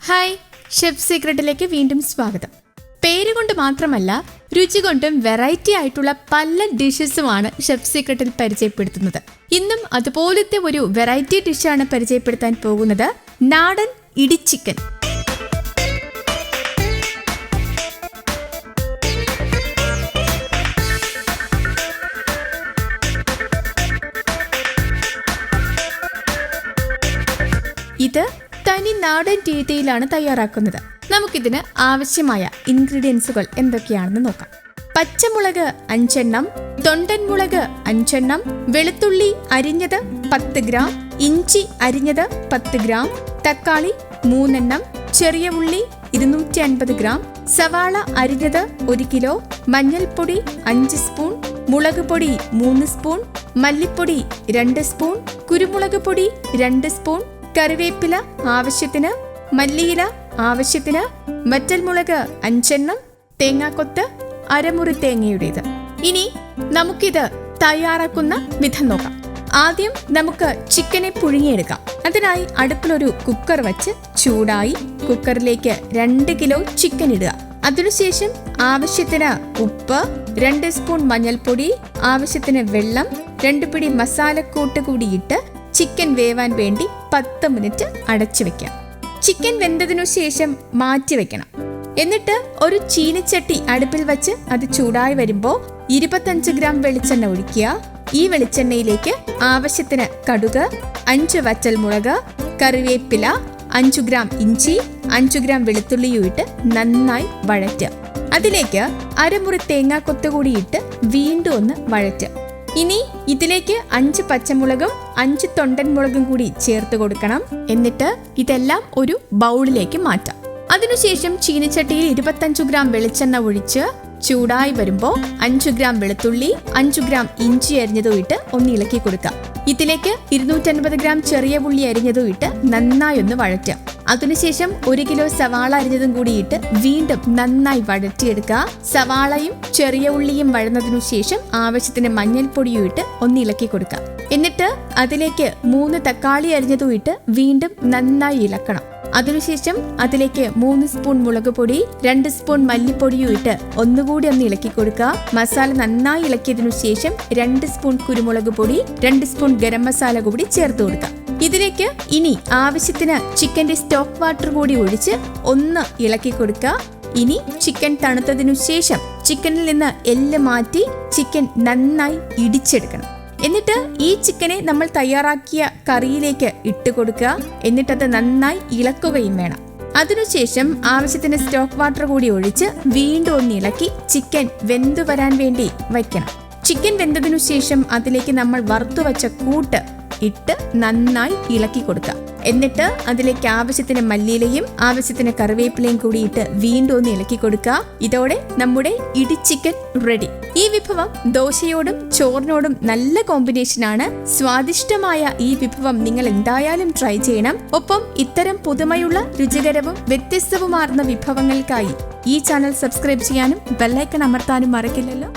Hi, chef സീക്രട്ടിലേക്ക് വീണ്ടും സ്വാഗതം. പേരുകൊണ്ട് മാത്രമല്ല, രുചി കൊണ്ടും വെറൈറ്റി ആയിട്ടുള്ള പല ഡിഷസുമാണ് ഷെഫ് സീക്രട്ടിൽ പരിചയപ്പെടുത്തുന്നത്. ഇന്നും അതുപോലത്തെ ഒരു വെറൈറ്റി ഡിഷാണ് പരിചയപ്പെടുത്താൻ പോകുന്നത്, നാടൻ ഇടി ചിക്കൻ. ഇത് തനി നാടൻ രീതിയിലാണ് തയ്യാറാക്കുന്നത്. നമുക്കിതിന് ആവശ്യമായ ഇൻഗ്രീഡിയൻസുകൾ എന്തൊക്കെയാണെന്ന് നോക്കാം. പച്ചമുളക് 5 എണ്ണം, തൊണ്ടൻ മുളക് 5 എണ്ണം, വെളുത്തുള്ളി അരിഞ്ഞത് 10 ഗ്രാം, ഇഞ്ചി അരിഞ്ഞത് 10 ഗ്രാം, തക്കാളി 3 എണ്ണം, ചെറിയ ഉള്ളി 250 ഗ്രാം, സവാള അരിഞ്ഞത് 1 കിലോ, മഞ്ഞൾപ്പൊടി 5 സ്പൂൺ, മുളക് പൊടി 3 സ്പൂൺ, മല്ലിപ്പൊടി 2 സ്പൂൺ, കുരുമുളക് പൊടി 2 സ്പൂൺ, കറിവേപ്പില ആവശ്യത്തിന്, മല്ലിയില ആവശ്യത്തിന്, വറ്റൽമുളക് 5 എണ്ണം, തേങ്ങാക്കൊത്ത് അരമുറി തേങ്ങയുടേത്. ഇനി നമുക്കിത് തയ്യാറാക്കുന്ന വിധം നോക്കാം. ആദ്യം നമുക്ക് ചിക്കനെ പുഴുങ്ങിയെടുക്കാം. അതിനായി അടുപ്പിലൊരു കുക്കർ വച്ച് ചൂടായി കുക്കറിലേക്ക് 2 കിലോ ചിക്കൻ ഇടുക. അതിനുശേഷം ആവശ്യത്തിന് ഉപ്പ്, 2 സ്പൂൺ മഞ്ഞൾപ്പൊടി, ആവശ്യത്തിന് വെള്ളം, 2 പിടി മസാലക്കൂട്ട് കൂടിയിട്ട് ചിക്കൻ വേവാൻ വേണ്ടി 10 മിനിറ്റ് അടച്ചു വെക്കാം. ചിക്കൻ വെന്തതിനു ശേഷം മാറ്റി വെക്കണം. എന്നിട്ട് ഒരു ചീനിച്ചട്ടി അടുപ്പിൽ വെച്ച് അത് ചൂടായി വരുമ്പോൾ 25 ഗ്രാം വെളിച്ചെണ്ണ ഒഴിക്കുക. ഈ വെളിച്ചെണ്ണയിലേക്ക് ആവശ്യത്തിന് കടുക്, 5 വറ്റൽമുളക്, കറിവേപ്പില, 5 ഗ്രാം ഇഞ്ചി, 5 ഗ്രാം വെളുത്തുള്ളിയും ഇട്ട് നന്നായി വഴറ്റുക. അതിലേക്ക് അരമുറി തേങ്ങാക്കൊത്ത് കൂടിയിട്ട് വീണ്ടും ഒന്ന് വഴറ്റുക. ഇനി ഇതിലേക്ക് 5 പച്ചമുളകും 5 തൊണ്ടൻ മുളകും കൂടി ചേർത്ത് കൊടുക്കണം. എന്നിട്ട് ഇതെല്ലാം ഒരു ബൗളിലേക്ക് മാറ്റാം. അതിനുശേഷം ചീനിച്ചട്ടിയിൽ 25 ഗ്രാം വെളിച്ചെണ്ണ ഒഴിച്ച് ചൂടായി വരുമ്പോൾ 5 ഗ്രാം വെളുത്തുള്ളി, 5 ഗ്രാം ഇഞ്ചി അരിഞ്ഞതും ഇട്ട് ഒന്ന് ഇളക്കി കൊടുക്കാം. ഇതിലേക്ക് 250 ഗ്രാം ചെറിയ ഉള്ളി അരിഞ്ഞതും ഇട്ട് നന്നായി ഒന്ന് വഴറ്റുക. അതിനുശേഷം 1 കിലോ സവാള അരിഞ്ഞതും കൂടിയിട്ട് വീണ്ടും നന്നായി വഴറ്റിയെടുക്കുക. സവാളയും ചെറിയ ഉള്ളിയും വഴന്നതിനു ശേഷം ആവശ്യത്തിന് മഞ്ഞൾപ്പൊടിയും ഇട്ട് ഒന്ന് ഇളക്കി കൊടുക്കുക. എന്നിട്ട് അതിലേക്ക് 3 തക്കാളി അരിഞ്ഞതും ഇട്ട് വീണ്ടും നന്നായി ഇളക്കണം. അതിനുശേഷം അതിലേക്ക് 3 സ്പൂൺ മുളക് പൊടി, 2 സ്പൂൺ മല്ലിപ്പൊടിയും ഇട്ട് ഒന്നുകൂടി ഒന്ന് ഇളക്കി കൊടുക്കുക. മസാല നന്നായി ഇളക്കിയതിനു ശേഷം 2 സ്പൂൺ കുരുമുളക് പൊടി, 2 സ്പൂൺ ഗരം മസാല കൂടി ചേർത്ത് കൊടുക്കുക. ഇതിലേക്ക് ഇനി ആവശ്യത്തിന് ചിക്കന്റെ സ്റ്റോക്ക് വാട്ടർ കൂടി ഒഴിച്ച് ഒന്ന് ഇളക്കി കൊടുക്കുക. ഇനി ചിക്കൻ തണുത്തതിനു ശേഷം ചിക്കനിൽ നിന്ന് എല്ല് മാറ്റി ചിക്കൻ നന്നായി ഇടിച്ചെടുക്കണം. എന്നിട്ട് ഈ ചിക്കനെ നമ്മൾ തയ്യാറാക്കിയ കറിയിലേക്ക് ഇട്ട് കൊടുക്കുക. എന്നിട്ടത് നന്നായി ഇളക്കുകയും വേണം. അതിനുശേഷം ആവശ്യത്തിന് സ്റ്റോക്ക് വാട്ടർ കൂടി ഒഴിച്ച് വീണ്ടും ഒന്ന് ഇളക്കി ചിക്കൻ വെന്തു വരാൻ വേണ്ടി വയ്ക്കണം. ചിക്കൻ വെന്തതിനു ശേഷം അതിലേക്ക് നമ്മൾ വറുത്തുവച്ച കൂട്ട് ഇട്ട് നന്നായി ഇളക്കി കൊടുക്കുക. എന്നിട്ട് അതിലേക്ക് ആവശ്യത്തിന് മല്ലിയിലയും ആവശ്യത്തിന് കറിവേപ്പിലയും കൂടിയിട്ട് വീണ്ടും ഒന്ന് ഇളക്കി കൊടുക്കുക. ഇതോടെ നമ്മുടെ ഇടിച്ചിക്കൻ റെഡി. ഈ വിഭവം ദോശയോടും ചോറിനോടും നല്ല കോമ്പിനേഷനാണ്. സ്വാദിഷ്ടമായ ഈ വിഭവം നിങ്ങൾ എന്തായാലും ട്രൈ ചെയ്യണം. ഒപ്പം ഇത്തരം പുതുമയുള്ള രുചികരവും വ്യത്യസ്തവുമാർന്ന വിഭവങ്ങൾക്കായി ഈ ചാനൽ സബ്സ്ക്രൈബ് ചെയ്യാനും ബെല്ലൈക്കൺ അമർത്താനും മറക്കില്ലല്ലോ.